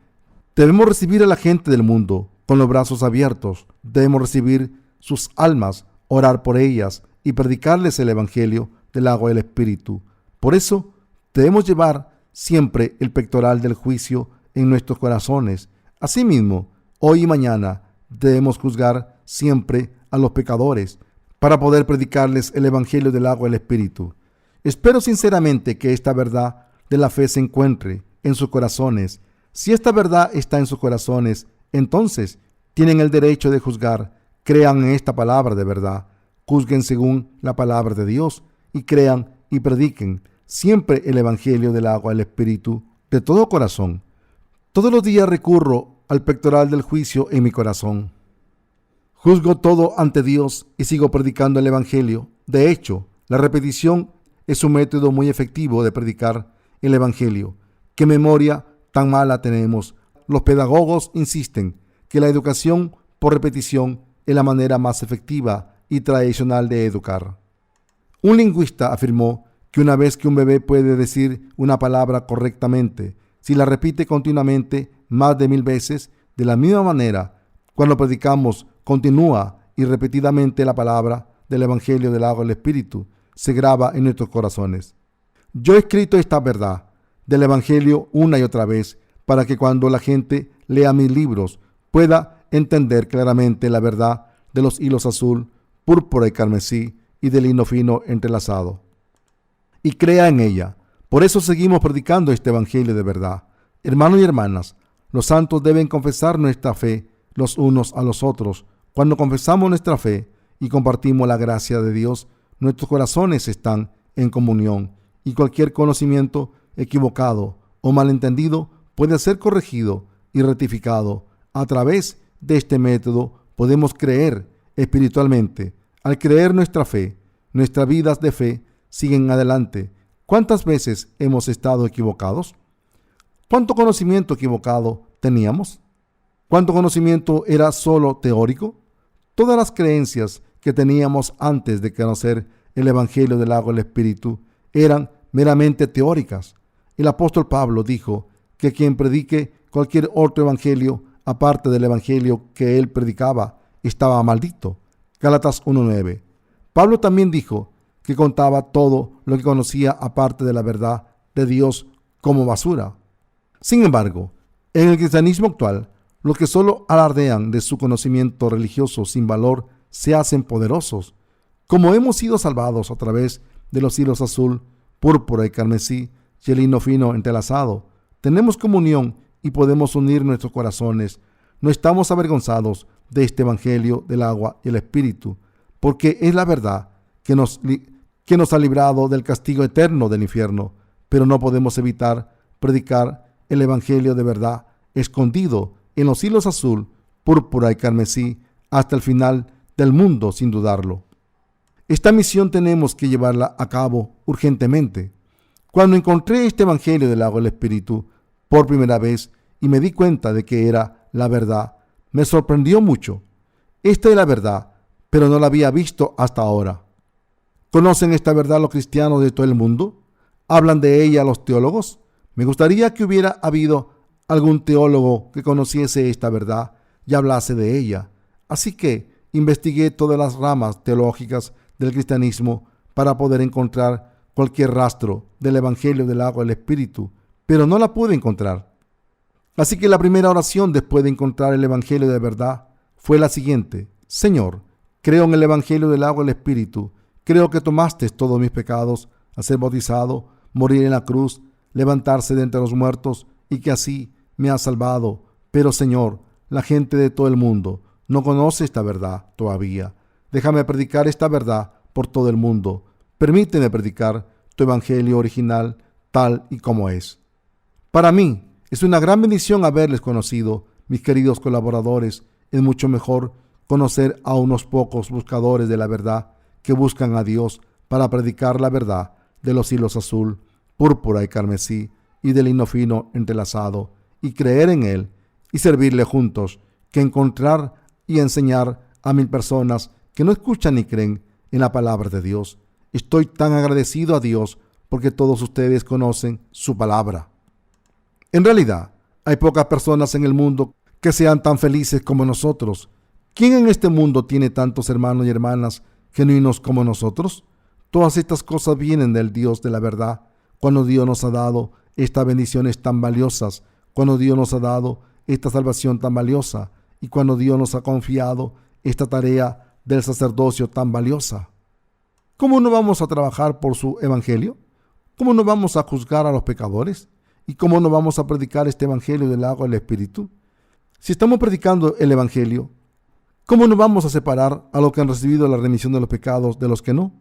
Debemos recibir a la gente del mundo con los brazos abiertos. Debemos recibir sus almas, orar por ellas y predicarles el Evangelio del agua y el Espíritu. Por eso debemos llevar siempre el pectoral del juicio en nuestros corazones. Asimismo, hoy y mañana debemos juzgar siempre a los pecadores para poder predicarles el Evangelio del agua y el Espíritu. Espero sinceramente que esta verdad de la fe se encuentre en sus corazones. Si esta verdad está en sus corazones, entonces tienen el derecho de juzgar. Crean en esta palabra de verdad, juzguen según la palabra de Dios y crean y prediquen siempre el Evangelio del agua y el Espíritu de todo corazón. Todos los días recurro al pectoral del juicio en mi corazón. Juzgo todo ante Dios y sigo predicando el Evangelio. De hecho, la repetición es un método muy efectivo de predicar el Evangelio. ¿Qué memoria tan mala tenemos? Los pedagogos insisten que la educación por repetición es la manera más efectiva y tradicional de educar. Un lingüista afirmó que una vez que un bebé puede decir una palabra correctamente, si la repite continuamente más de 1000 veces, de la misma manera, cuando predicamos continúa y repetidamente la palabra del Evangelio del agua y el Espíritu, se graba en nuestros corazones. Yo he escrito esta verdad del Evangelio una y otra vez para que cuando la gente lea mis libros pueda entender claramente la verdad de los hilos azul, púrpura y carmesí y del lino fino entrelazado, y crea en ella. Por eso seguimos predicando este Evangelio de verdad. Hermanos y hermanas, los santos deben confesar nuestra fe los unos a los otros. Cuando confesamos nuestra fe y compartimos la gracia de Dios, nuestros corazones están en comunión y cualquier conocimiento equivocado o malentendido puede ser corregido y rectificado. A través de este método podemos creer espiritualmente. Al creer nuestra fe, nuestras vidas de fe siguen adelante. ¿Cuántas veces hemos estado equivocados? ¿Cuánto conocimiento equivocado teníamos? ¿Cuánto conocimiento era solo teórico? Todas las creencias que teníamos antes de conocer el Evangelio del agua y el Espíritu eran meramente teóricas. El apóstol Pablo dijo que quien predique cualquier otro evangelio aparte del evangelio que él predicaba estaba maldito. Gálatas 1:9. Pablo también dijo que contaba todo lo que conocía aparte de la verdad de Dios como basura. Sin embargo, en el cristianismo actual, los que solo alardean de su conocimiento religioso sin valor se hacen poderosos. Como hemos sido salvados a través de los hilos azul, púrpura y carmesí y el lino fino entrelazado, tenemos comunión y podemos unir nuestros corazones. No estamos avergonzados de este evangelio del agua y el espíritu, porque es la verdad que nos ha librado del castigo eterno del infierno, pero no podemos evitar predicar el evangelio de verdad escondido en los hilos azul, púrpura y carmesí hasta el final del mundo, sin dudarlo. Esta misión tenemos que llevarla a cabo urgentemente. Cuando encontré este evangelio del agua y el espíritu por primera vez y me di cuenta de que era la verdad, me sorprendió mucho. Esta es la verdad, pero no la había visto hasta ahora. ¿Conocen esta verdad los cristianos de todo el mundo? ¿Hablan de ella los teólogos? Me gustaría que hubiera habido algún teólogo que conociese esta verdad y hablase de ella. Así que investigué todas las ramas teológicas del cristianismo para poder encontrar cualquier rastro del evangelio del agua y el espíritu, pero no la pude encontrar. Así que la primera oración después de encontrar el evangelio de verdad fue la siguiente: Señor, creo en el evangelio del agua y el espíritu. Creo que tomaste todos mis pecados al ser bautizado, morir en la cruz, levantarse de entre los muertos y que así me has salvado. Pero Señor, la gente de todo el mundo no conoce esta verdad todavía. Déjame predicar esta verdad por todo el mundo. Permíteme predicar tu evangelio original tal y como es. Para mí es una gran bendición haberles conocido, mis queridos colaboradores. Es mucho mejor conocer a unos pocos buscadores de la verdad que buscan a Dios para predicar la verdad de los hilos azul, púrpura y carmesí y del lino fino entrelazado, y creer en Él y servirle juntos, que encontrar y enseñar a 1000 personas que no escuchan ni creen en la palabra de Dios. Estoy tan agradecido a Dios porque todos ustedes conocen su palabra. En realidad, hay pocas personas en el mundo que sean tan felices como nosotros. ¿Quién en este mundo tiene tantos hermanos y hermanas genuinos como nosotros? Todas estas cosas vienen del Dios de la verdad. Cuando Dios nos ha dado estas bendiciones tan valiosas, cuando Dios nos ha dado esta salvación tan valiosa y cuando Dios nos ha confiado esta tarea del sacerdocio tan valiosa. ¿Cómo no vamos a trabajar por su evangelio? ¿Cómo no vamos a juzgar a los pecadores? ¿Y cómo no vamos a predicar este evangelio del agua y el espíritu? Si estamos predicando el evangelio, ¿cómo no vamos a separar a los que han recibido la remisión de los pecados de los que no?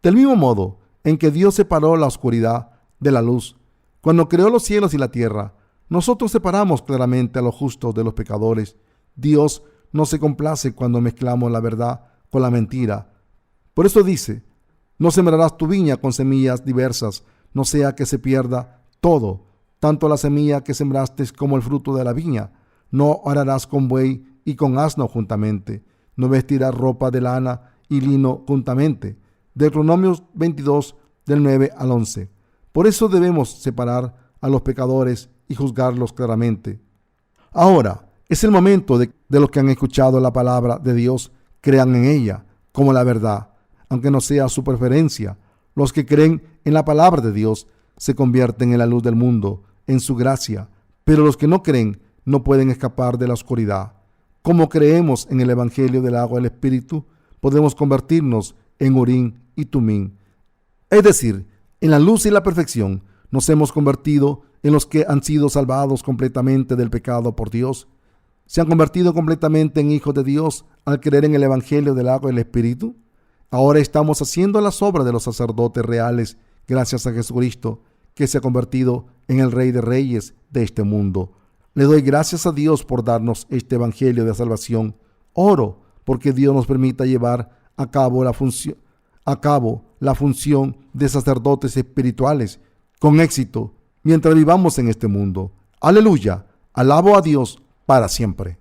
Del mismo modo en que Dios separó la oscuridad de la luz, cuando creó los cielos y la tierra, nosotros separamos claramente a los justos de los pecadores. Dios no se complace cuando mezclamos la verdad con la mentira. Por eso dice: no sembrarás tu viña con semillas diversas, no sea que se pierda todo, tanto la semilla que sembraste como el fruto de la viña. No ararás con buey y con asno juntamente, no vestirás ropa de lana y lino juntamente. Deuteronomio 22, del 9 al 11. Por eso debemos separar a los pecadores y juzgarlos claramente. Ahora es el momento de los que han escuchado la palabra de Dios crean en ella como la verdad, aunque no sea su preferencia. Los que creen en la palabra de Dios se convierten en la luz del mundo, en su gracia, pero los que no creen no pueden escapar de la oscuridad. Como creemos en el evangelio del agua y el espíritu, podemos convertirnos en Urim y Tumim, es decir, en la luz y la perfección. Nos hemos convertido en los que han sido salvados completamente del pecado por Dios. ¿Se han convertido completamente en hijos de Dios al creer en el evangelio del agua y el espíritu? Ahora estamos haciendo las obras de los sacerdotes reales gracias a Jesucristo, que se ha convertido en el Rey de Reyes de este mundo. Le doy gracias a Dios por darnos este evangelio de salvación. Oro porque Dios nos permita llevar a cabo la función de sacerdotes espirituales con éxito mientras vivamos en este mundo. Aleluya, alabo a Dios para siempre.